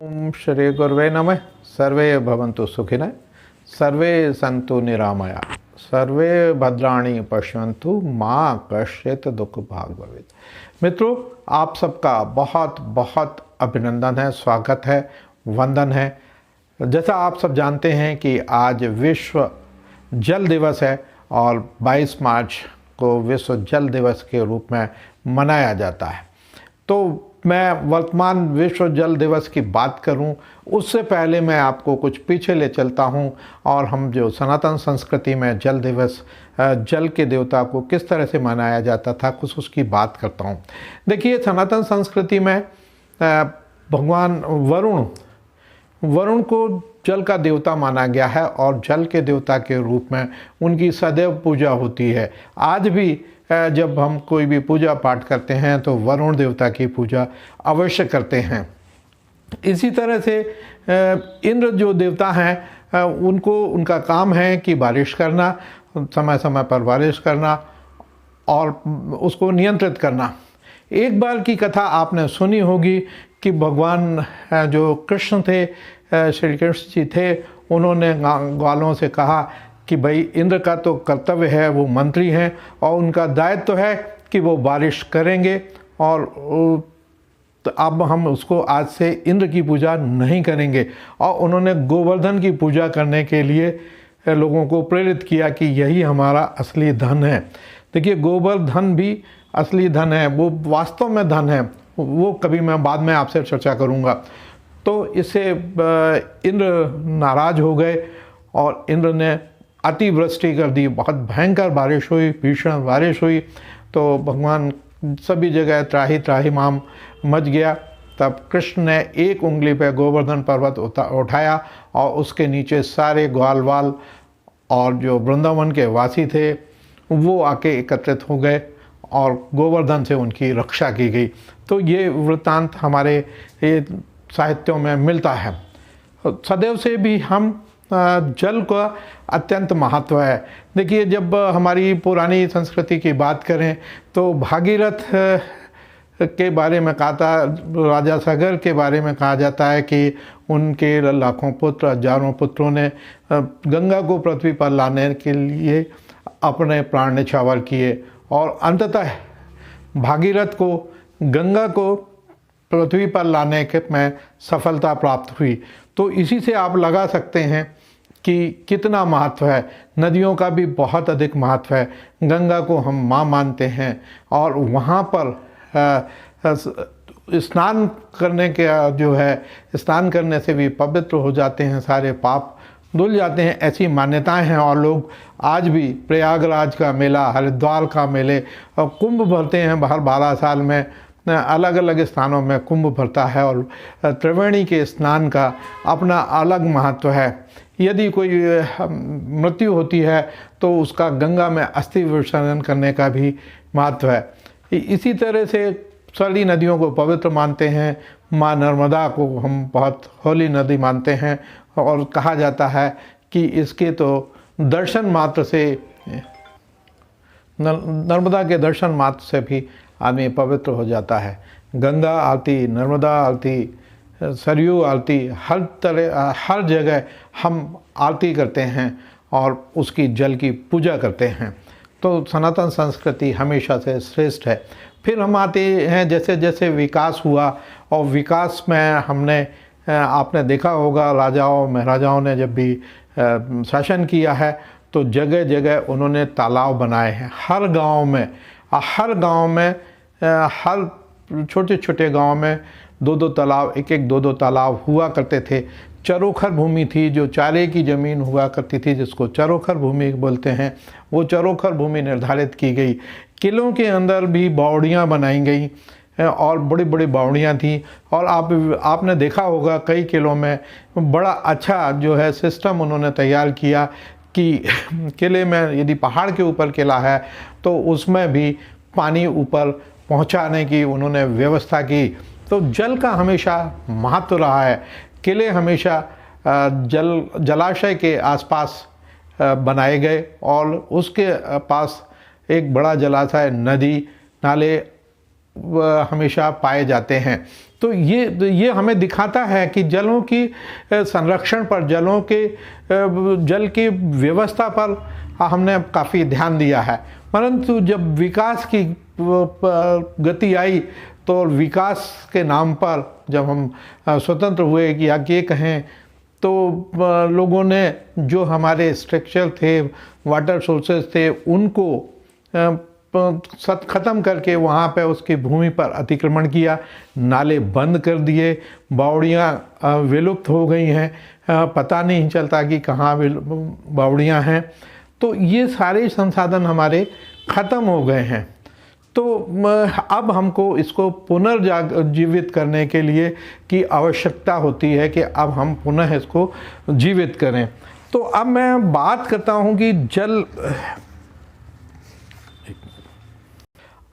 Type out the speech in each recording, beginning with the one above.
ओम श्री गुरुवे नमः। सर्वे भवन्तु सुखिनः, सर्वे सन्तु निरामया, सर्वे भद्राणि पश्यन्तु, माँ कश्चित् दुख भाग भवेत्। मित्रों, आप सबका बहुत बहुत अभिनंदन है, स्वागत है, वंदन है। जैसा आप सब जानते हैं कि आज विश्व जल दिवस है और 22 मार्च को विश्व जल दिवस के रूप में मनाया जाता है। तो मैं वर्तमान विश्व जल दिवस की बात करूं, उससे पहले मैं आपको कुछ पीछे ले चलता हूं और हम जो सनातन संस्कृति में जल दिवस, जल के देवता को किस तरह से मनाया जाता था, कुछ उसकी बात करता हूं। देखिए, सनातन संस्कृति में भगवान वरुण को जल का देवता माना गया है और जल के देवता के रूप में उनकी सदैव पूजा होती है। आज भी जब हम कोई भी पूजा पाठ करते हैं तो वरुण देवता की पूजा अवश्य करते हैं। इसी तरह से इंद्र जो देवता हैं, उनका काम है कि बारिश करना, समय समय पर बारिश करना और उसको नियंत्रित करना। एक बार की कथा आपने सुनी होगी कि भगवान जो कृष्ण थे, श्री कृष्ण जी थे, उन्होंने ग्वालों से कहा कि भाई, इंद्र का तो कर्तव्य है, वो मंत्री हैं और उनका दायित्व तो है कि वो बारिश करेंगे, और तो अब हम उसको आज से इंद्र की पूजा नहीं करेंगे। और उन्होंने गोवर्धन की पूजा करने के लिए लोगों को प्रेरित किया कि यही हमारा असली धन है। देखिए, गोवर्धन भी असली धन है, वो वास्तव में धन है, वो कभी मैं बाद में आपसे चर्चा करूँगा। तो इससे इंद्र नाराज हो गए और इंद्र ने अतिवृष्टि कर दी, बहुत भयंकर बारिश हुई, भीषण बारिश हुई। तो भगवान सभी जगह त्राही त्राही माम मच गया। तब कृष्ण ने एक उंगली पे गोवर्धन पर्वत उठाया और उसके नीचे सारे ग्वालवाल और जो वृंदावन के वासी थे वो आके एकत्रित हो गए और गोवर्धन से उनकी रक्षा की गई। तो ये वृत्तांत हमारे ये साहित्यों में मिलता है। सदैव से भी हम जल का अत्यंत महत्व है। देखिए, जब हमारी पुरानी संस्कृति की बात करें तो भागीरथ के बारे में कहा था, राजा सागर के बारे में कहा जाता है कि उनके लाखों पुत्र, हजारों पुत्रों ने गंगा को पृथ्वी पर लाने के लिए अपने प्राण न्यौछावर किए और अंततः भागीरथ को गंगा को पृथ्वी पर लाने के में सफलता प्राप्त हुई। तो इसी से आप लगा सकते हैं कि कितना महत्व है। नदियों का भी बहुत अधिक महत्व है। गंगा को हम माँ मानते हैं और वहाँ पर स्नान करने के जो है, स्नान करने से भी पवित्र हो जाते हैं, सारे पाप धुल जाते हैं, ऐसी मान्यताएं हैं। और लोग आज भी प्रयागराज का मेला, हरिद्वार का मेले और कुंभ भरते हैं। हर 12 साल में अलग अलग स्थानों में कुंभ भरता है और त्रिवेणी के स्नान का अपना अलग महत्व है। यदि कोई मृत्यु होती है तो उसका गंगा में अस्थि विसर्जन करने का भी महत्व है। इसी तरह से सारी नदियों को पवित्र मानते हैं। माँ नर्मदा को हम बहुत होली नदी मानते हैं और कहा जाता है कि इसके तो दर्शन मात्र से, नर्मदा के दर्शन मात्र से भी आदमी पवित्र हो जाता है। गंगा आरती, नर्मदा आरती, सरयू आरती, हर जगह हम आरती करते हैं और उसकी जल की पूजा करते हैं। तो सनातन संस्कृति हमेशा से श्रेष्ठ है। फिर हम आते हैं, जैसे जैसे विकास हुआ और विकास में हमने, आपने देखा होगा, राजाओं महाराजाओं ने जब भी शासन किया है तो जगह जगह उन्होंने तालाब बनाए हैं। हर गांव में हर छोटे छोटे गांव में 2-2 तालाब, एक 2-2 तालाब हुआ करते थे। चरोखर भूमि थी, जो चारे की ज़मीन हुआ करती थी, जिसको चरोखर भूमि बोलते हैं, वो चरोखर भूमि निर्धारित की गई। किलों के अंदर भी बावड़ियाँ बनाई गई और बड़ी बड़ी बावड़ियाँ थी। और आपने देखा होगा कई किलों में बड़ा अच्छा जो है सिस्टम उन्होंने तैयार किया कि किले में यदि पहाड़ के ऊपर किला है तो उसमें भी पानी ऊपर पहुंचाने की उन्होंने व्यवस्था की। तो जल का हमेशा महत्व रहा है। किले हमेशा जलाशय के आसपास बनाए गए और उसके पास एक बड़ा जलाशय, नदी, नाले हमेशा पाए जाते हैं। तो तो ये हमें दिखाता है कि जलों की संरक्षण पर, जल की व्यवस्था पर हमने काफ़ी ध्यान दिया है। परंतु जब विकास की गति आई तो विकास के नाम पर जब हम स्वतंत्र हुए या ये कहें तो लोगों ने जो हमारे स्ट्रक्चर थे, वाटर सोर्सेज थे, उनको ख़त्म करके वहाँ पे उसकी भूमि पर अतिक्रमण किया, नाले बंद कर दिए, बावड़ियाँ विलुप्त हो गई हैं, पता नहीं चलता कि कहाँ बावड़ियाँ हैं। तो ये सारे संसाधन हमारे ख़त्म हो गए हैं। तो अब हमको इसको पुनर्जीवित करने के लिए की आवश्यकता होती है कि अब हम पुनः इसको जीवित करें। तो अब मैं बात करता हूँ कि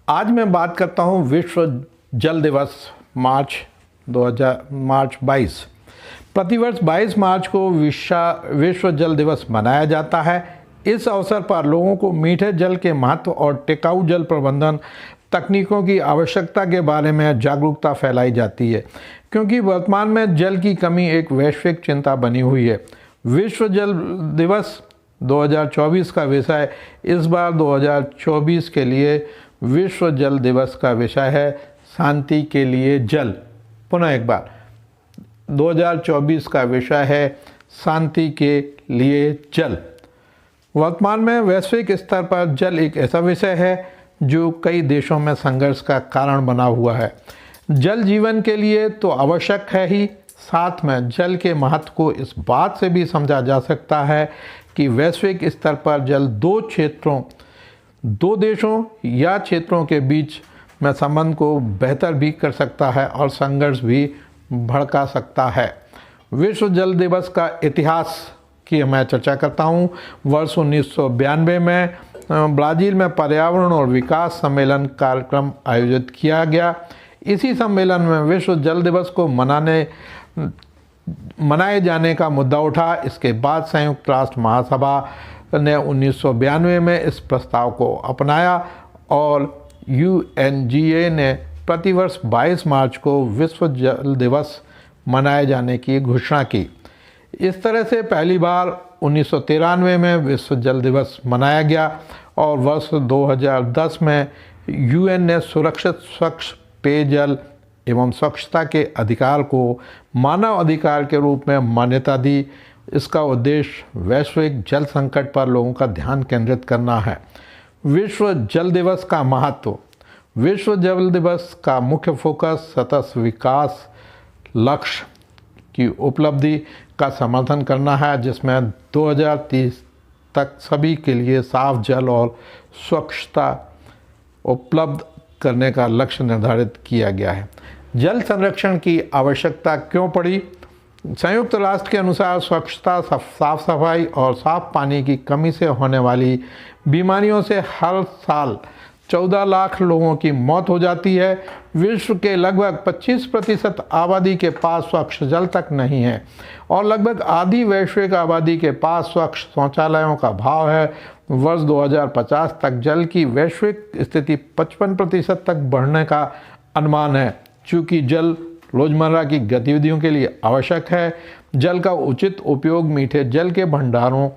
आज मैं बात करता हूँ विश्व जल दिवस मार्च 22। प्रतिवर्ष 22 मार्च को विश्व जल दिवस मनाया जाता है। इस अवसर पर लोगों को मीठे जल के महत्व और टिकाऊ जल प्रबंधन तकनीकों की आवश्यकता के बारे में जागरूकता फैलाई जाती है, क्योंकि वर्तमान में जल की कमी एक वैश्विक चिंता बनी हुई है। विश्व जल दिवस 2024 का विषय इस बार 2024 के लिए विश्व जल दिवस का विषय है शांति के लिए जल। पुनः एक बार 2024 का विषय है शांति के लिए जल। वर्तमान में वैश्विक स्तर पर जल एक ऐसा विषय है जो कई देशों में संघर्ष का कारण बना हुआ है। जल जीवन के लिए तो आवश्यक है ही, साथ में जल के महत्व को इस बात से भी समझा जा सकता है कि वैश्विक स्तर पर जल दो देशों या क्षेत्रों के बीच में संबंध को बेहतर भी कर सकता है और संघर्ष भी भड़का सकता है। विश्व जल दिवस का इतिहास की मैं चर्चा करता हूँ। वर्ष 1992 में ब्राज़ील में पर्यावरण और विकास सम्मेलन कार्यक्रम आयोजित किया गया। इसी सम्मेलन में विश्व जल दिवस को मनाए जाने का मुद्दा उठा। इसके बाद संयुक्त राष्ट्र महासभा ने 1992 में इस प्रस्ताव को अपनाया और UNGA ने प्रतिवर्ष 22 मार्च को विश्व जल दिवस मनाए जाने की घोषणा की। इस तरह से पहली बार 1993 में विश्व जल दिवस मनाया गया और वर्ष 2010 में UN ने सुरक्षित स्वच्छ पेयजल एवं स्वच्छता के अधिकार को मानव अधिकार के रूप में मान्यता दी। इसका उद्देश्य वैश्विक जल संकट पर लोगों का ध्यान केंद्रित करना है। विश्व जल दिवस का महत्व। विश्व जल दिवस का मुख्य फोकस सतत विकास लक्ष्य की उपलब्धि का समर्थन करना है, जिसमें 2030 तक सभी के लिए साफ जल और स्वच्छता उपलब्ध करने का लक्ष्य निर्धारित किया गया है। जल संरक्षण की आवश्यकता क्यों पड़ी? संयुक्त राष्ट्र के अनुसार स्वच्छता, साफ सफाई और साफ पानी की कमी से होने वाली बीमारियों से हर साल 14 लाख लोगों की मौत हो जाती है। विश्व के लगभग 25% आबादी के पास स्वच्छ जल तक नहीं है और लगभग आधी वैश्विक आबादी के पास स्वच्छ शौचालयों का अभाव है। वर्ष 2050 तक जल की वैश्विक स्थिति 55% तक बढ़ने का अनुमान है। चूँकि जल रोजमर्रा की गतिविधियों के लिए आवश्यक है, जल का उचित उपयोग मीठे जल के भंडारों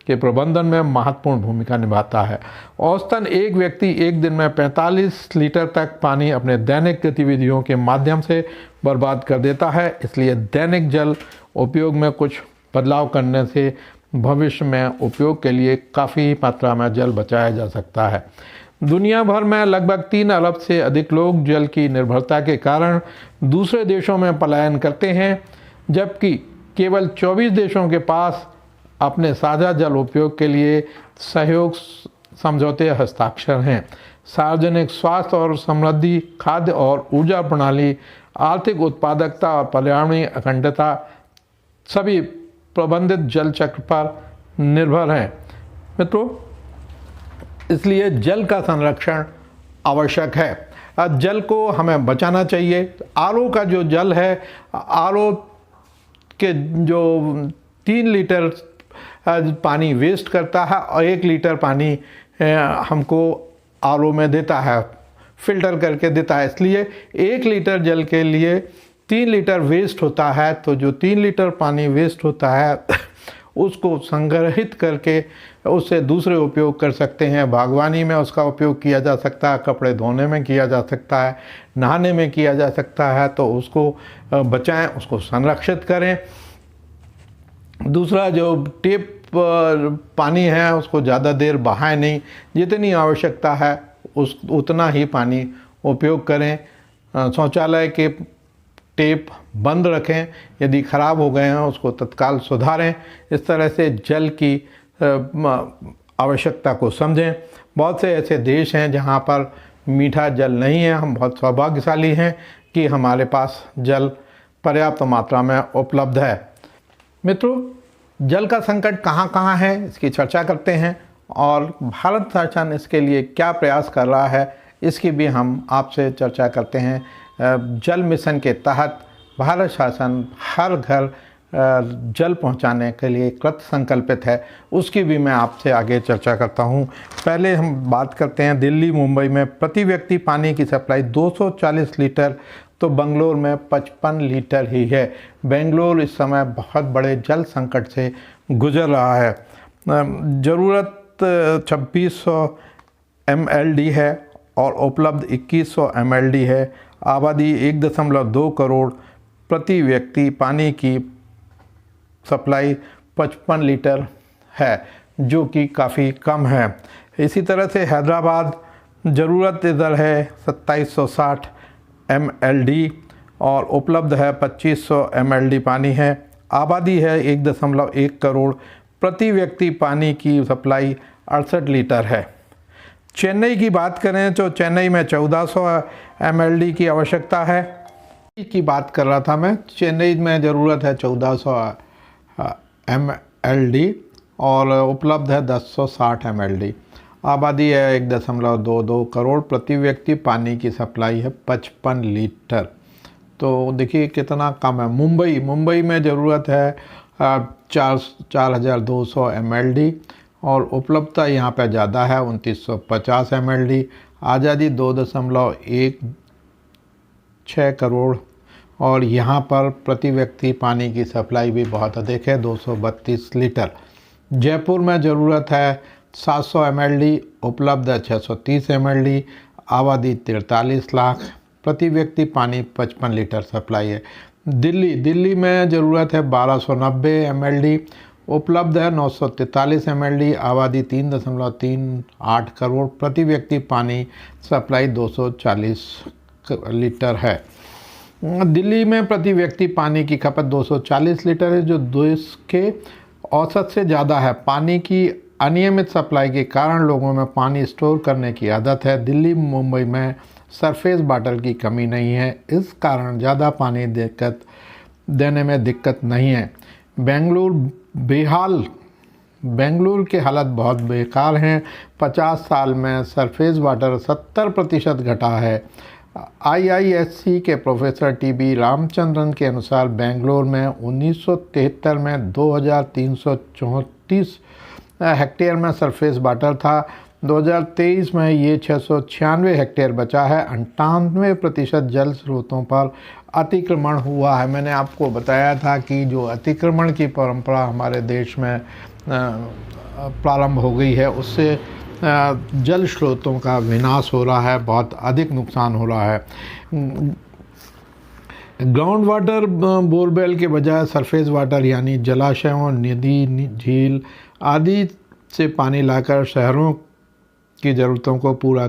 के प्रबंधन में महत्वपूर्ण भूमिका निभाता है। औसतन एक व्यक्ति एक दिन में 45 लीटर तक पानी अपने दैनिक गतिविधियों के माध्यम से बर्बाद कर देता है। इसलिए दैनिक जल उपयोग में कुछ बदलाव करने से भविष्य में उपयोग के लिए काफ़ी मात्रा में जल बचाया जा सकता है। दुनिया भर में लगभग 3 अरब से अधिक लोग जल की निर्भरता के कारण दूसरे देशों में पलायन करते हैं, जबकि केवल 24 देशों के पास अपने साझा जल उपयोग के लिए सहयोग समझौते हस्ताक्षर हैं। सार्वजनिक स्वास्थ्य और समृद्धि, खाद्य और ऊर्जा प्रणाली, आर्थिक उत्पादकता और पर्यावरणीय अखंडता सभी प्रबंधित जल चक्र पर निर्भर हैं। मित्रों, इसलिए जल का संरक्षण आवश्यक है। जल को हमें बचाना चाहिए। RO का जो जल है, RO के जो 3 लीटर पानी वेस्ट करता है और 1 लीटर पानी हमको RO में देता है, फिल्टर करके देता है। इसलिए 1 लीटर जल के लिए 3 लीटर वेस्ट होता है, तो जो 3 लीटर पानी वेस्ट होता है उसको संग्रहित करके उससे दूसरे उपयोग कर सकते हैं। बागवानी में उसका उपयोग किया जा सकता है, कपड़े धोने में किया जा सकता है, नहाने में किया जा सकता है, तो उसको बचाएं, उसको संरक्षित करें। दूसरा, जो टेप पानी है उसको ज़्यादा देर बहाएं नहीं, जितनी आवश्यकता है उतना ही पानी उपयोग करें। शौचालय के टेप बंद रखें, यदि ख़राब हो गए हैं उसको तत्काल सुधारें। इस तरह से जल की आवश्यकता को समझें। बहुत से ऐसे देश हैं जहाँ पर मीठा जल नहीं है। हम बहुत सौभाग्यशाली हैं कि हमारे पास जल पर्याप्त मात्रा में उपलब्ध है। मित्रों, जल का संकट कहाँ कहाँ है इसकी चर्चा करते हैं, और भारत शासन इसके लिए क्या प्रयास कर रहा है इसकी भी हम आपसे चर्चा करते हैं। जल मिशन के तहत भारत शासन हर घर जल पहुंचाने के लिए कृत संकल्पित है, उसकी भी मैं आपसे आगे चर्चा करता हूं। पहले हम बात करते हैं दिल्ली मुंबई में प्रति व्यक्ति पानी की सप्लाई 240 लीटर, तो बेंगलोर में 55 लीटर ही है। बेंगलोर इस समय बहुत बड़े जल संकट से गुजर रहा है। ज़रूरत 2600 mld है और उपलब्ध 2100 mld है। आबादी 1.2 करोड़, प्रति व्यक्ति पानी की सप्लाई 55 लीटर है, जो कि काफ़ी कम है। इसी तरह से हैदराबाद, ज़रूरत इधर है 2760 mld और उपलब्ध है 2500 mld पानी है। आबादी है 1.1 करोड़, प्रति व्यक्ति पानी की सप्लाई 68 लीटर है। चेन्नई की बात करें तो चेन्नई में 1400 mld की आवश्यकता है। की बात कर रहा था मैं, चेन्नई में ज़रूरत है 1400 mld और उपलब्ध है 1060 mld। आबादी है 1.22 करोड़, प्रति व्यक्ति पानी की सप्लाई है 55 लीटर। तो देखिए कितना कम है। मुंबई में ज़रूरत है 4200 mld और उपलब्धता यहाँ पे ज़्यादा है 2950 mld। आज़ादी 2.16 करोड़ और यहाँ पर प्रति व्यक्ति पानी की सप्लाई भी बहुत अधिक है 232 लीटर। जयपुर में ज़रूरत है 700 mld, उपलब्ध है 630 mld। आबादी 43 लाख, प्रति व्यक्ति पानी 55 लीटर सप्लाई है। दिल्ली में ज़रूरत है 1290 mld, उपलब्ध है 943 mld। आबादी 3.38 करोड़, प्रति व्यक्ति पानी सप्लाई 240 लीटर है। दिल्ली में प्रति व्यक्ति पानी की खपत 240 लीटर है, जो देश के औसत से ज़्यादा है। पानी की अनियमित सप्लाई के कारण लोगों में पानी स्टोर करने की आदत है। दिल्ली मुंबई में सरफेस वाटर की कमी नहीं है, इस कारण ज़्यादा पानी देने में दिक्कत नहीं है। बेंगलुरु की हालत बहुत बेकार हैं। 50 साल में सरफेस वाटर 70% घटा है। IISc के प्रोफेसर TB रामचंद्रन के अनुसार बेंगलोर में 1973 में 2334 हेक्टेयर में सरफेस वाटर था। 2023 में ये 696 हेक्टेयर बचा है। 98% जल स्रोतों पर अतिक्रमण हुआ है। मैंने आपको बताया था कि जो अतिक्रमण की परंपरा हमारे देश में प्रारंभ हो गई है, उससे जल स्रोतों का विनाश हो रहा है, बहुत अधिक नुकसान हो रहा है। ग्राउंड वाटर बोरवेल के बजाय सरफेस वाटर यानी जलाशयों, नदी, झील आदि से पानी लाकर शहरों की ज़रूरतों को पूरा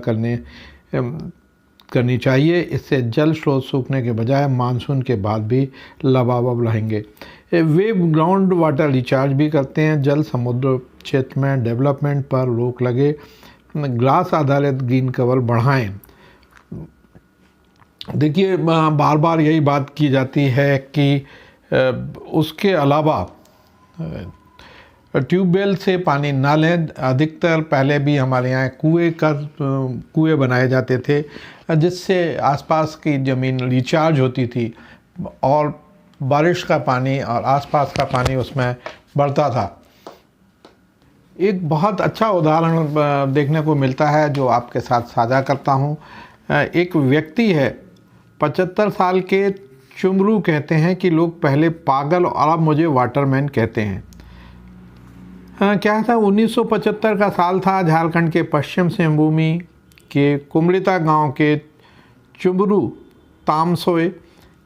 करनी चाहिए। इससे जल स्रोत सूखने के बजाय मानसून के बाद भी लबालब रहेंगे। वे ग्राउंड वाटर रिचार्ज भी करते हैं। जल समुद्र क्षेत्र में डेवलपमेंट पर रोक लगे। ग्लास आधारित ग्रीन कवर बढ़ाएं। देखिए, बार बार यही बात की जाती है कि उसके अलावा ट्यूबवेल से पानी ना लें। अधिकतर पहले भी हमारे यहाँ कुएं बनाए जाते थे, जिससे आसपास की ज़मीन रिचार्ज होती थी और बारिश का पानी और आसपास का पानी उसमें बढ़ता था। एक बहुत अच्छा उदाहरण देखने को मिलता है जो आपके साथ साझा करता हूँ। एक व्यक्ति है, 75 साल के, चुमरू कहते हैं कि लोग पहले पागल और अब मुझे वाटरमैन कहते हैं। क्या था, 1975 का साल था। झारखंड के पश्चिम सिंहभूमि के कुमरिता गांव के चुमरू तामसोए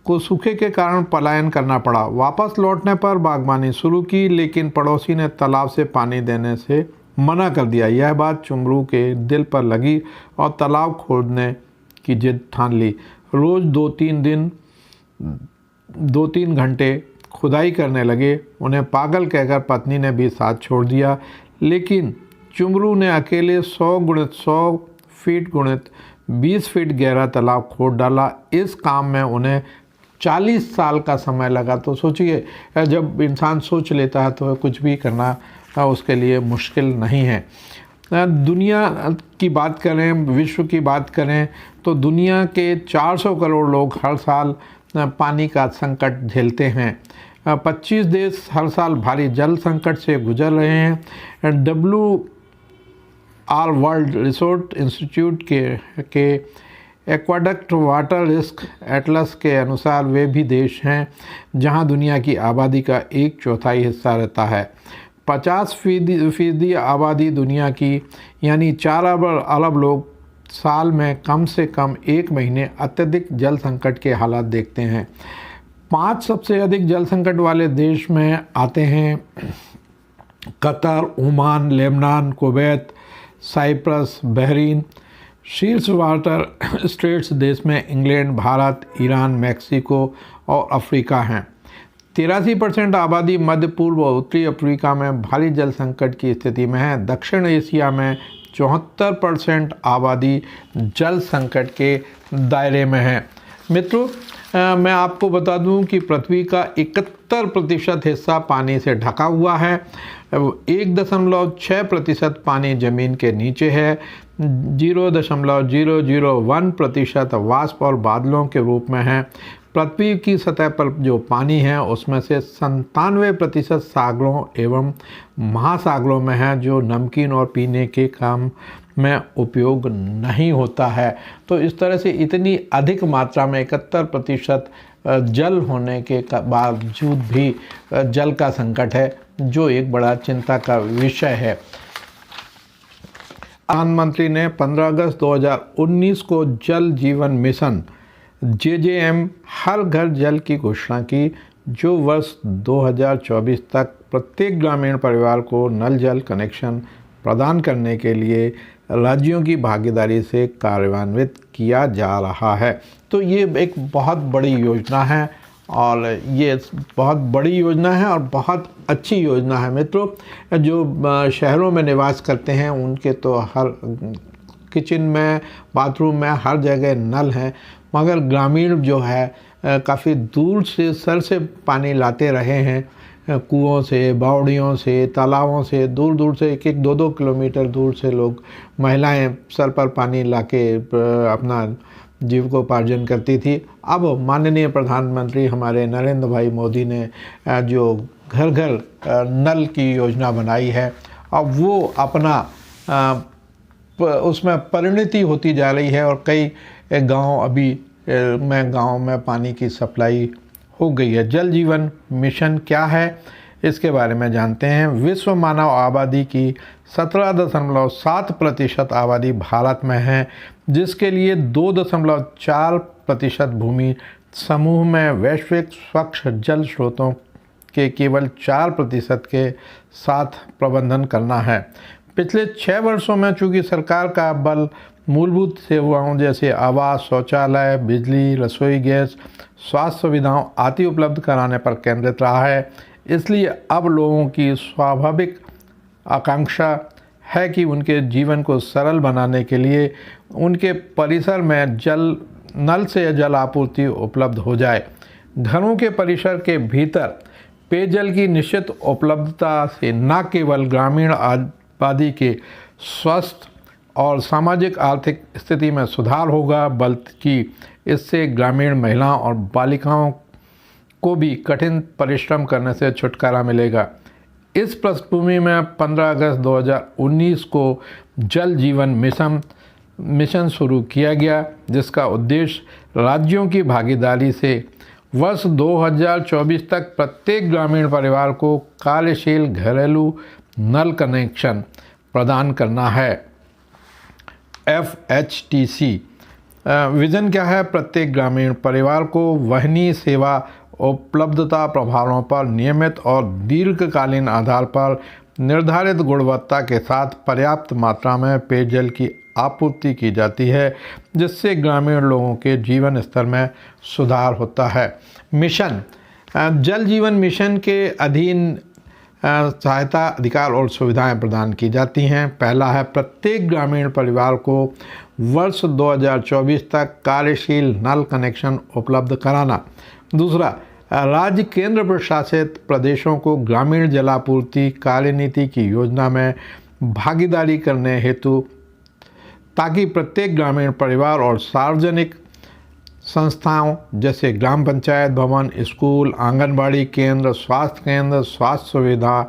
को सूखे के कारण पलायन करना पड़ा। वापस लौटने पर बागवानी शुरू की, लेकिन पड़ोसी ने तालाब से पानी देने से मना कर दिया। यह बात चुमरू के दिल पर लगी और तालाब खोदने की जिद ठान ली। रोज़ 2-3 घंटे खुदाई करने लगे। उन्हें पागल कहकर पत्नी ने भी साथ छोड़ दिया, लेकिन चुमरू ने अकेले 100 गुणित 100 फीट गुणित 20 फीट गहरा तालाब खोद डाला। इस काम में उन्हें 40 साल का समय लगा। तो सोचिए, जब इंसान सोच लेता है तो कुछ भी करना उसके लिए मुश्किल नहीं है। दुनिया की बात करें, विश्व की बात करें तो दुनिया के 400 करोड़ लोग हर साल पानी का संकट झेलते हैं। 25 देश हर साल भारी जल संकट से गुजर रहे हैं। WR वर्ल्ड रिसोर्स इंस्टीट्यूट के एक्वाडक्ट वाटर रिस्क एटलस के अनुसार वे भी देश हैं जहां दुनिया की आबादी का 1/4 हिस्सा रहता है। 50% आबादी दुनिया की यानी 4 अरब लोग साल में कम से कम 1 महीने अत्यधिक जल संकट के हालात देखते हैं। 5 सबसे अधिक जल संकट वाले देश में आते हैं Qatar, Oman, Lebanon, Kuwait, Cyprus, Bahrain. शीर्ष वाटर स्टेट्स देश में इंग्लैंड, भारत, ईरान, मैक्सिको और अफ्रीका हैं। 83% आबादी मध्य पूर्व और उत्तरी अफ्रीका में भारी जल संकट की स्थिति में है। दक्षिण एशिया में 74% आबादी जल संकट के दायरे में है। मित्रों, मैं आपको बता दूं कि पृथ्वी का 71% हिस्सा पानी से ढका हुआ है। 1.6% पानी ज़मीन के नीचे है। 0.001% वाष्प और बादलों के रूप में है। पृथ्वी की सतह पर जो पानी है उसमें से 97% सागरों एवं महासागरों में है, जो नमकीन और पीने के काम में उपयोग नहीं होता है। तो इस तरह से इतनी अधिक मात्रा में 71% जल होने के बावजूद भी जल का संकट है, जो एक बड़ा चिंता का विषय है। प्रधानमंत्री ने 15 अगस्त 2019 को जल जीवन मिशन JJM हर घर जल की घोषणा की, जो वर्ष 2024 तक प्रत्येक ग्रामीण परिवार को नल जल कनेक्शन प्रदान करने के लिए राज्यों की भागीदारी से कार्यान्वित किया जा रहा है। तो ये एक बहुत बड़ी योजना है और ये बहुत बड़ी योजना है और बहुत अच्छी योजना है। मित्रों, जो शहरों में निवास करते हैं उनके तो हर किचन में, बाथरूम में, हर जगह नल हैं, मगर ग्रामीण जो है काफ़ी दूर से सर से पानी लाते रहे हैं, कुओं से, बावड़ियों से, तालाबों से, दूर दूर से 1-1, 2-2 किलोमीटर दूर से लोग, महिलाएं सर पर पानी लाके अपना जीविकोपार्जन करती थी। अब माननीय प्रधानमंत्री हमारे नरेंद्र भाई मोदी ने जो घर घर नल की योजना बनाई है, अब वो अपना उसमें परिणति होती जा रही है और कई गांव में पानी की सप्लाई हो गई है। जल जीवन मिशन क्या है, इसके बारे में जानते हैं। विश्व मानव आबादी की 17.7% आबादी भारत में है, जिसके लिए 2.4% भूमि समूह में वैश्विक स्वच्छ जल स्रोतों के केवल 4% के साथ प्रबंधन करना है। पिछले 6 वर्षों में चूँकि सरकार का बल मूलभूत सेवाओं जैसे आवास, शौचालय, बिजली, रसोई गैस, स्वास्थ्य सुविधाओं आदि उपलब्ध कराने पर केंद्रित रहा है, इसलिए अब लोगों की स्वाभाविक आकांक्षा है कि उनके जीवन को सरल बनाने के लिए उनके परिसर में नल से जल आपूर्ति उपलब्ध हो जाए। घरों के परिसर के भीतर पेयजल की निश्चित उपलब्धता से न केवल ग्रामीण आबादी के स्वस्थ और सामाजिक आर्थिक स्थिति में सुधार होगा, बल्कि इससे ग्रामीण महिलाओं और बालिकाओं को भी कठिन परिश्रम करने से छुटकारा मिलेगा। इस पृष्ठभूमि में 15 अगस्त 2019 को जल जीवन मिशन शुरू किया गया, जिसका उद्देश्य राज्यों की भागीदारी से वर्ष 2024 तक प्रत्येक ग्रामीण परिवार को कार्यशील घरेलू नल कनेक्शन प्रदान करना है। FHTC विज़न क्या है? प्रत्येक ग्रामीण परिवार को वाहिनी सेवा उपलब्धता प्रभावों पर नियमित और दीर्घकालीन आधार पर निर्धारित गुणवत्ता के साथ पर्याप्त मात्रा में पेयजल की आपूर्ति की जाती है, जिससे ग्रामीण लोगों के जीवन स्तर में सुधार होता है। मिशन जल जीवन मिशन के अधीन सहायता, अधिकार और सुविधाएं प्रदान की जाती हैं। पहला है प्रत्येक ग्रामीण परिवार को वर्ष 2024 तक कार्यशील नल कनेक्शन उपलब्ध कराना। दूसरा, राज्य केंद्र प्रशासित प्रदेशों को ग्रामीण जलापूर्ति कार्यनीति की योजना में भागीदारी करने हेतु, ताकि प्रत्येक ग्रामीण परिवार और सार्वजनिक संस्थाओं जैसे ग्राम पंचायत भवन, स्कूल, आंगनबाड़ी केंद्र, स्वास्थ्य सुविधा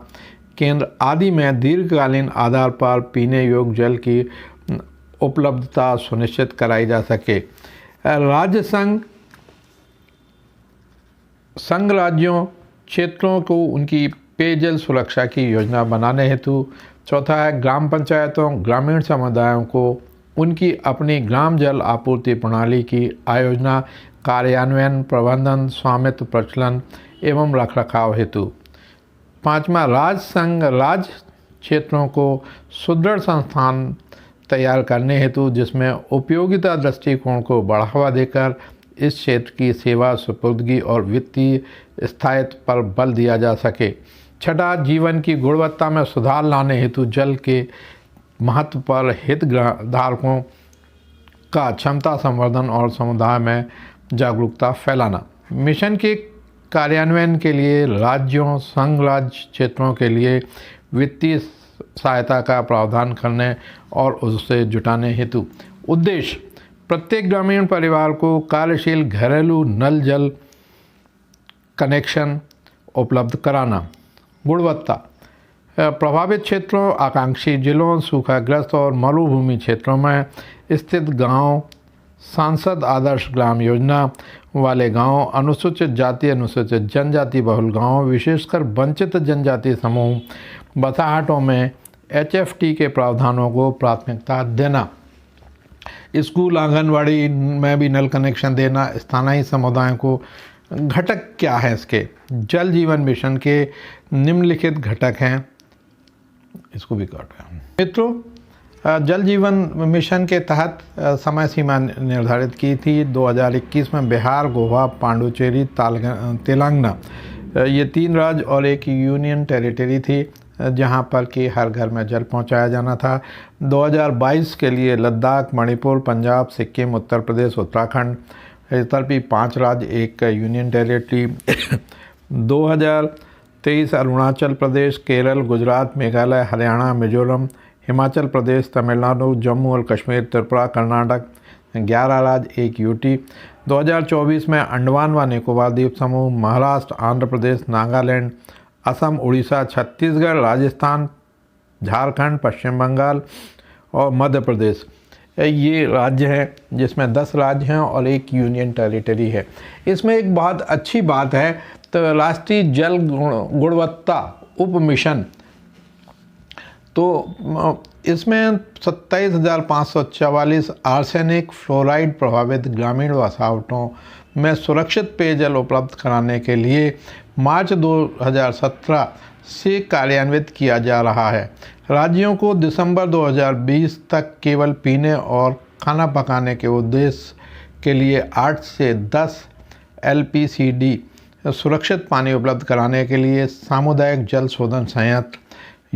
केंद्र आदि में दीर्घकालीन आधार पर पीने योग्य जल की उपलब्धता सुनिश्चित कराई जा सके। राज्य संघ राज्यों क्षेत्रों को उनकी पेयजल सुरक्षा की योजना बनाने हेतु। चौथा है ग्राम पंचायतों ग्रामीण समुदायों को उनकी अपनी ग्राम जल आपूर्ति प्रणाली की आयोजना, कार्यान्वयन, प्रबंधन, स्वामित्व, प्रचलन एवं रखरखाव हेतु। पाँचवा, राज्य क्षेत्रों को सुदृढ़ संस्थान तैयार करने हेतु, जिसमें उपयोगिता दृष्टिकोण को बढ़ावा देकर इस क्षेत्र की सेवा सुपुर्दगी और वित्तीय स्थायित्व पर बल दिया जा सके। छठा, जीवन की गुणवत्ता में सुधार लाने हेतु जल के महत्व पर हितधारकों का क्षमता संवर्धन और समुदाय में जागरूकता फैलाना। मिशन के कार्यान्वयन के लिए राज्यों संघ राज्य क्षेत्रों के लिए वित्तीय सहायता का प्रावधान करने और उसे जुटाने हेतु। उद्देश्य, प्रत्येक ग्रामीण परिवार को कार्यशील घरेलू नल जल कनेक्शन उपलब्ध कराना। गुणवत्ता, प्रभावित क्षेत्रों, आकांक्षी जिलों, सूखाग्रस्त और मरुभूमि क्षेत्रों में स्थित गांव, सांसद आदर्श ग्राम योजना वाले गांव, अनुसूचित जाति अनुसूचित जनजाति बहुल गांव, विशेषकर वंचित जनजाति समूह, बसाहटों में HFT के प्रावधानों को प्राथमिकता देना। स्कूल, आंगनवाड़ी में भी नल कनेक्शन देना। स्थानीय समुदायों को घटक क्या है इसके? जल जीवन मिशन के निम्नलिखित घटक हैं, इसको भी काट रहे हैं मित्रों। जल जीवन मिशन के तहत समय सीमा निर्धारित की थी। 2021 में बिहार, गोवा, पांडुचेरी, तेलंगाना, ये 3 राज्य और एक यूनियन टेरिटरी थी जहां पर कि हर घर में जल पहुंचाया जाना था। 2022 के लिए लद्दाख, मणिपुर, पंजाब, सिक्किम, उत्तर प्रदेश, उत्तराखंड, इस तरह 5 राज्य, एक यूनियन टेरिटरी। 2023 अरुणाचल प्रदेश, केरल, गुजरात, मेघालय, हरियाणा, मिजोरम, हिमाचल प्रदेश, तमिलनाडु, जम्मू और कश्मीर, त्रिपुरा, कर्नाटक, 11 राज्य, एक यूटी। 2024 में अंडमान व निकोबार द्वीप समूह, महाराष्ट्र, आंध्र प्रदेश, नागालैंड, असम, उड़ीसा, छत्तीसगढ़, राजस्थान, झारखंड, पश्चिम बंगाल और मध्य प्रदेश, ये राज्य हैं जिसमें 10 राज्य हैं और एक यूनियन टेरिटरी है। इसमें एक बहुत अच्छी बात है, तो राष्ट्रीय जल गुणवत्ता उप मिशन, तो इसमें 27,544 आर्सेनिक फ्लोराइड प्रभावित ग्रामीण बसाहटों में सुरक्षित पेयजल उपलब्ध कराने के लिए मार्च 2017 से कार्यान्वित किया जा रहा है। राज्यों को दिसंबर 2020 तक केवल पीने और खाना पकाने के उद्देश्य के लिए 8 से 10 LPCD सुरक्षित पानी उपलब्ध कराने के लिए सामुदायिक जल शोधन संयंत्र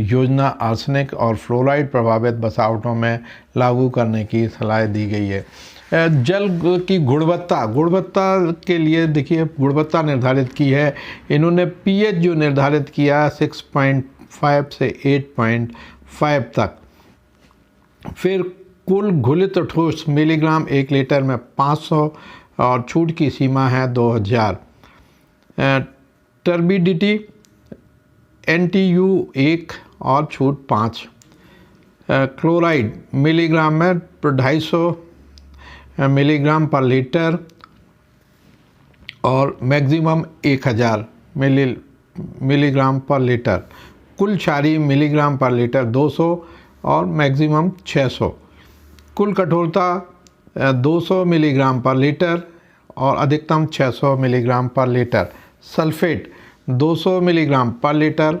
योजना आर्सेनिक और फ्लोराइड प्रभावित बसाहटों में लागू करने की सलाह दी गई है। जल की गुणवत्ता के लिए देखिए गुणवत्ता निर्धारित की है इन्होंने। पीएच जो निर्धारित किया 6.5 से 8.5 तक। फिर कुल घुलित ठोस मिलीग्राम 1 लीटर में 500 और छूट की सीमा है 2000। टर्बिडिटी NTU 1 और छूट 5। क्लोराइड मिलीग्राम में 250 मिलीग्राम पर लीटर और मैक्सिमम 1000 मिलीग्राम पर लीटर। कुल क्षारीय मिलीग्राम पर लीटर 200 और मैक्सिमम 600। कुल कठोरता 200 मिलीग्राम पर लीटर और अधिकतम 600 मिलीग्राम पर लीटर। सल्फेट 200 मिलीग्राम पर लीटर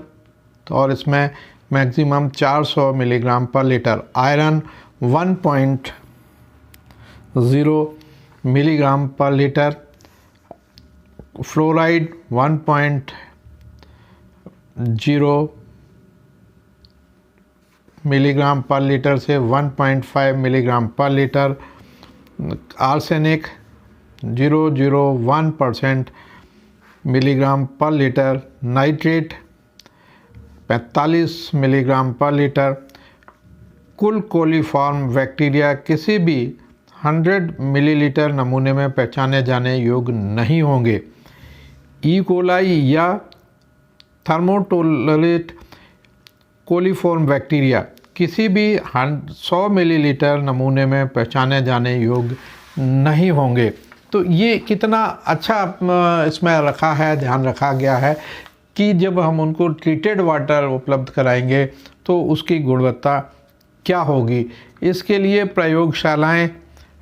और इसमें मैक्सिमम 400 मिलीग्राम पर लीटर। आयरन 1.0 मिलीग्राम पर लीटर। फ्लोराइड 1.0 मिलीग्राम पर लीटर से 1.5 मिलीग्राम पर लीटर। आर्सेनिक 0.01% मिलीग्राम पर लीटर। नाइट्रेट 45 मिलीग्राम पर लीटर। कुल कोलीफॉर्म बैक्टीरिया किसी भी 100 मिलीलीटर नमूने में पहचाने जाने योग्य नहीं होंगे। ई कोलाई या थर्मोटोलेट कोलीफॉर्म बैक्टीरिया किसी भी 100 मिलीलीटर नमूने में पहचाने जाने योग्य नहीं होंगे। तो ये कितना अच्छा इसमें रखा है, ध्यान रखा गया है कि जब हम उनको ट्रीटेड वाटर उपलब्ध कराएंगे तो उसकी गुणवत्ता क्या होगी। इसके लिए प्रयोगशालाएं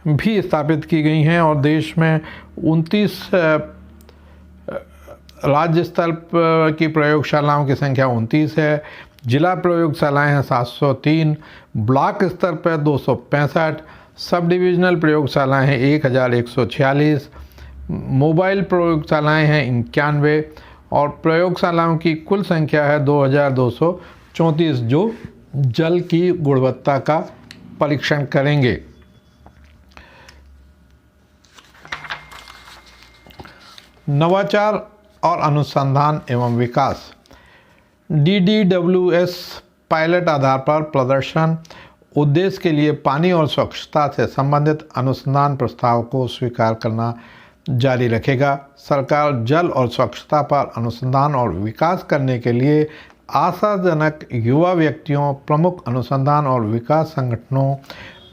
भी स्थापित की गई हैं और देश में 29 राज्य स्तर की प्रयोगशालाओं की संख्या 29 है। जिला प्रयोगशालाएं हैं 703, ब्लॉक स्तर पर 265, सब डिविजनल प्रयोगशालाएं हैं 1146, मोबाइल प्रयोगशालाएं हैं 91 और प्रयोगशालाओं की कुल संख्या है 2234 जो जल की गुणवत्ता का परीक्षण करेंगे। नवाचार और अनुसंधान एवं विकास DDWS पायलट आधार पर प्रदर्शन उद्देश्य के लिए पानी और स्वच्छता से संबंधित अनुसंधान प्रस्ताव को स्वीकार करना जारी रखेगा। सरकार जल और स्वच्छता पर अनुसंधान और विकास करने के लिए आशाजनक युवा व्यक्तियों, प्रमुख अनुसंधान और विकास संगठनों,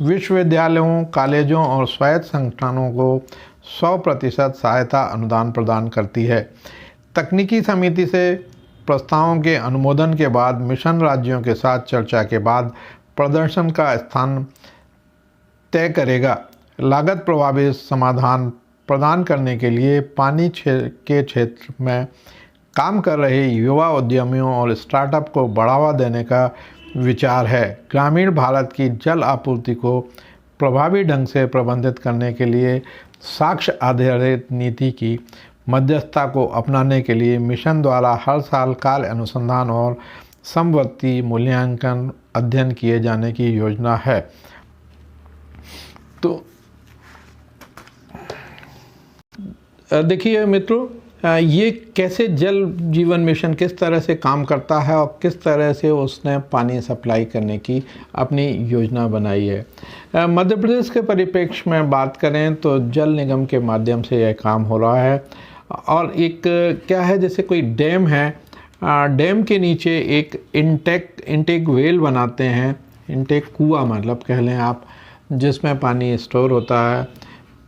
विश्वविद्यालयों, कॉलेजों और स्वायत्त संगठनों को 100% सहायता अनुदान प्रदान करती है। तकनीकी समिति से प्रस्तावों के अनुमोदन के बाद मिशन राज्यों के साथ चर्चा के बाद प्रदर्शन का स्थान तय करेगा। लागत प्रभावित समाधान प्रदान करने के लिए पानी के क्षेत्र में काम कर रहे युवा उद्यमियों और स्टार्टअप को बढ़ावा देने का विचार है। ग्रामीण भारत की जल आपूर्ति को प्रभावी ढंग से प्रबंधित करने के लिए साक्ष्य आधारित नीति की मध्यस्थता को अपनाने के लिए मिशन द्वारा हर साल काल अनुसंधान और समवर्ती मूल्यांकन अध्ययन किए जाने की योजना है। तो देखिए मित्रों, ये कैसे जल जीवन मिशन किस तरह से काम करता है और किस तरह से उसने पानी सप्लाई करने की अपनी योजना बनाई है। मध्य प्रदेश के परिप्रेक्ष्य में बात करें तो जल निगम के माध्यम से यह काम हो रहा है। और एक क्या है, जैसे कोई डैम है, डैम के नीचे एक इनटेक वेल बनाते हैं, इनटेक कुआं मतलब कह लें आप, जिसमें पानी स्टोर होता है।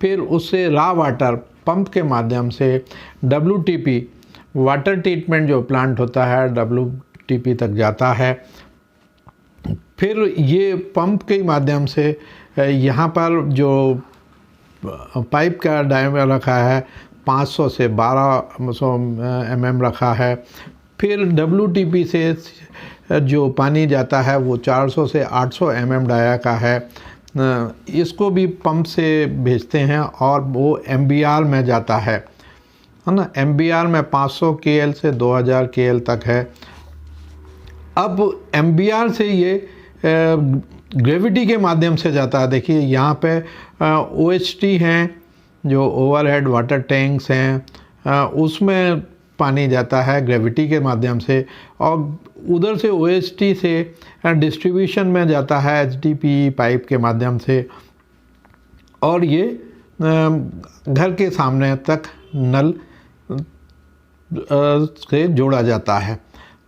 फिर उससे रॉ वाटर पंप के माध्यम से WTP वाटर ट्रीटमेंट जो प्लांट होता है WTP तक जाता है। फिर ये पंप के माध्यम से यहाँ पर जो पाइप का डायमीटर रखा है 500 से 1200 mm रखा है। फिर WTP से जो पानी जाता है वो 400 से 800 mm डाया का है। इसको भी पंप से भेजते हैं और वो MBR में जाता है ना। MBR में 500 KL से 2000 KL तक है। अब MBR से ये ग्रेविटी के माध्यम से जाता है। देखिए यहाँ पे OHT हैं, जो ओवरहेड वाटर टैंक्स हैं, उसमें पानी जाता है ग्रेविटी के माध्यम से और उधर से OHT से डिस्ट्रीब्यूशन में जाता है HDPE पाइप के माध्यम से और ये घर के सामने तक नल से जोड़ा जाता है।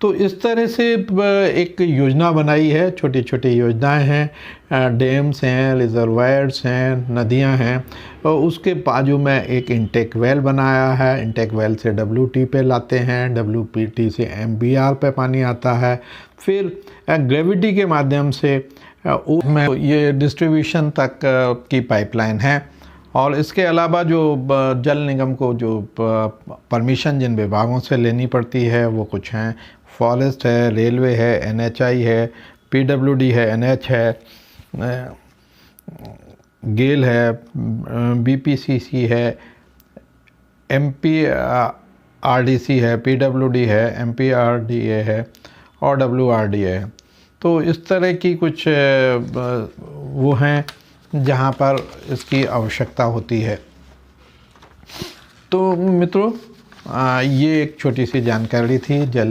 तो इस तरह से एक योजना बनाई है, छोटी छोटी योजनाएं हैं, डैम्स हैं, रिजर्वायर्स हैं, नदियां हैं, और उसके बाजू में एक इंटेक वेल बनाया है। इंटेक वेल से WT पे लाते हैं, WPT से MBR पे पानी आता है, फिर ग्रेविटी के माध्यम से में ये डिस्ट्रीब्यूशन तक की पाइपलाइन है। और इसके अलावा जो जल निगम को जो परमिशन जिन विभागों से लेनी पड़ती है वो कुछ हैं, फॉरेस्ट है, रेलवे है, NHI है, PWD है, NH है, गेल है, BPCC है, MPRDC है, PWD है, MPRDA है और WRDA है। तो इस तरह की कुछ वो हैं जहाँ पर इसकी आवश्यकता होती है। तो मित्रों, ये एक छोटी सी जानकारी थी जल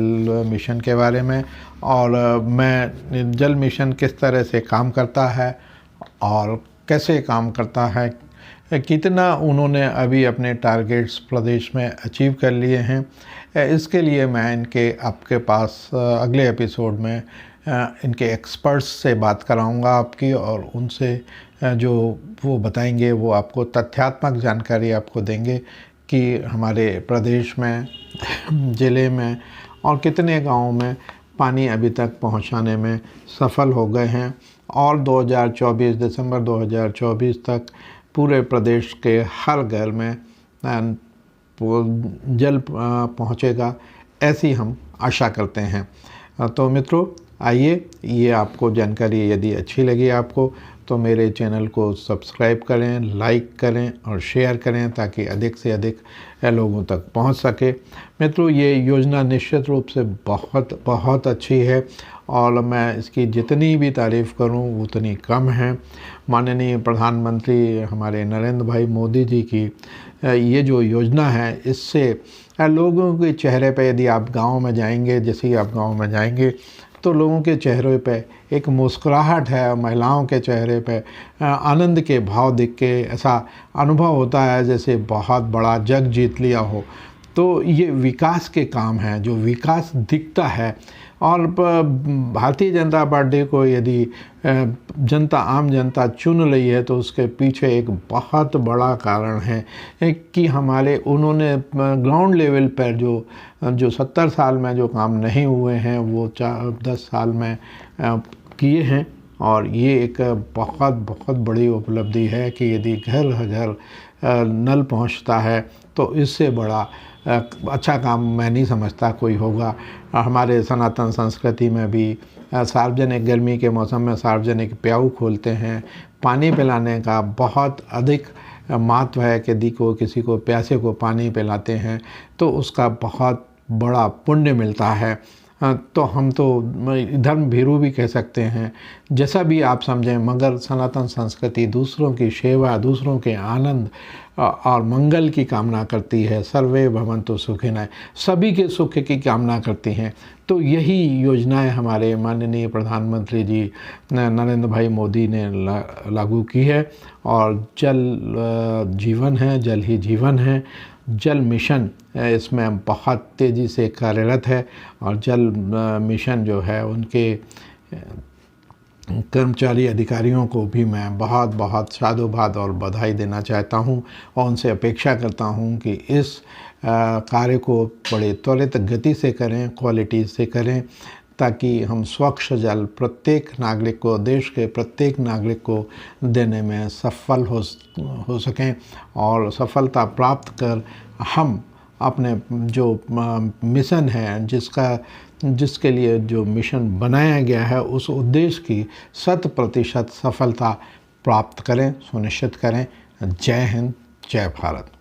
मिशन के बारे में, और मैं जल मिशन किस तरह से काम करता है और कैसे काम करता है, कितना उन्होंने अभी अपने टारगेट्स प्रदेश में अचीव कर लिए हैं, इसके लिए मैं इनके आपके पास अगले एपिसोड में इनके एक्सपर्ट्स से बात कराऊंगा आपकी, और उनसे जो वो बताएंगे वो आपको तथ्यात्मक जानकारी आपको देंगे कि हमारे प्रदेश में, ज़िले में और कितने गांवों में पानी अभी तक पहुंचाने में सफल हो गए हैं, और 2024 दिसंबर 2024 तक पूरे प्रदेश के हर घर में जल पहुंचेगा, ऐसी हम आशा करते हैं। तो मित्रों, आइए, ये आपको जानकारी यदि अच्छी लगी आपको तो मेरे चैनल को सब्सक्राइब करें, लाइक करें और शेयर करें ताकि अधिक से अधिक लोगों तक पहुंच सके। मित्रों, ये योजना निश्चित रूप से बहुत बहुत अच्छी है और मैं इसकी जितनी भी तारीफ़ करूं उतनी कम है। माननीय प्रधानमंत्री हमारे नरेंद्र भाई मोदी जी की ये जो योजना है, इससे लोगों के चेहरे पे, यदि आप गांव में जाएंगे, जैसे ही आप गांव में जाएंगे तो लोगों के चेहरे पे एक मुस्कुराहट है, महिलाओं के चेहरे पे आनंद के भाव दिख के ऐसा अनुभव होता है जैसे बहुत बड़ा जग जीत लिया हो। तो ये विकास के काम हैं, जो विकास दिखता है। और भारतीय जनता पार्टी को यदि जनता, आम जनता चुन रही है तो उसके पीछे एक बहुत बड़ा कारण है कि हमारे उन्होंने ग्राउंड लेवल पर जो 70 साल में जो काम नहीं हुए हैं वो 10 साल में किए हैं। और ये एक बहुत बहुत बड़ी उपलब्धि है कि यदि घर घर नल पहुंचता है तो इससे बड़ा अच्छा काम मैं नहीं समझता कोई होगा। हमारे सनातन संस्कृति में भी सार्वजनिक, गर्मी के मौसम में सार्वजनिक प्याऊ खोलते हैं, पानी पिलाने का बहुत अधिक महत्व है कि यदि को किसी को प्यासे को पानी पिलाते हैं तो उसका बहुत बड़ा पुण्य मिलता है। तो हम तो धर्म भीरू भी कह सकते हैं, जैसा भी आप समझें, मगर सनातन संस्कृति दूसरों की सेवा, दूसरों के आनंद और मंगल की कामना करती है। सर्वे भवन्तु सुखिनः, सभी के सुख की कामना करती हैं। तो यही योजनाएं हमारे माननीय प्रधानमंत्री जी नरेंद्र भाई मोदी ने लागू की है। और जल जीवन है, जल ही जीवन है। जल मिशन इसमें बहुत तेज़ी से कार्यरत है और जल मिशन जो है उनके कर्मचारी अधिकारियों को भी मैं बहुत बहुत साधुवाद और बधाई देना चाहता हूं, और उनसे अपेक्षा करता हूं कि इस कार्य को बड़े त्वरित गति से करें, क्वालिटी से करें, ताकि हम स्वच्छ जल प्रत्येक नागरिक को, देश के प्रत्येक नागरिक को देने में सफल हो सकें। और सफलता प्राप्त कर हम अपने जो मिशन है, जिसके लिए जो मिशन बनाया गया है, उस उद्देश्य की 100% सफलता प्राप्त करें, सुनिश्चित करें। जय हिंद, जय भारत।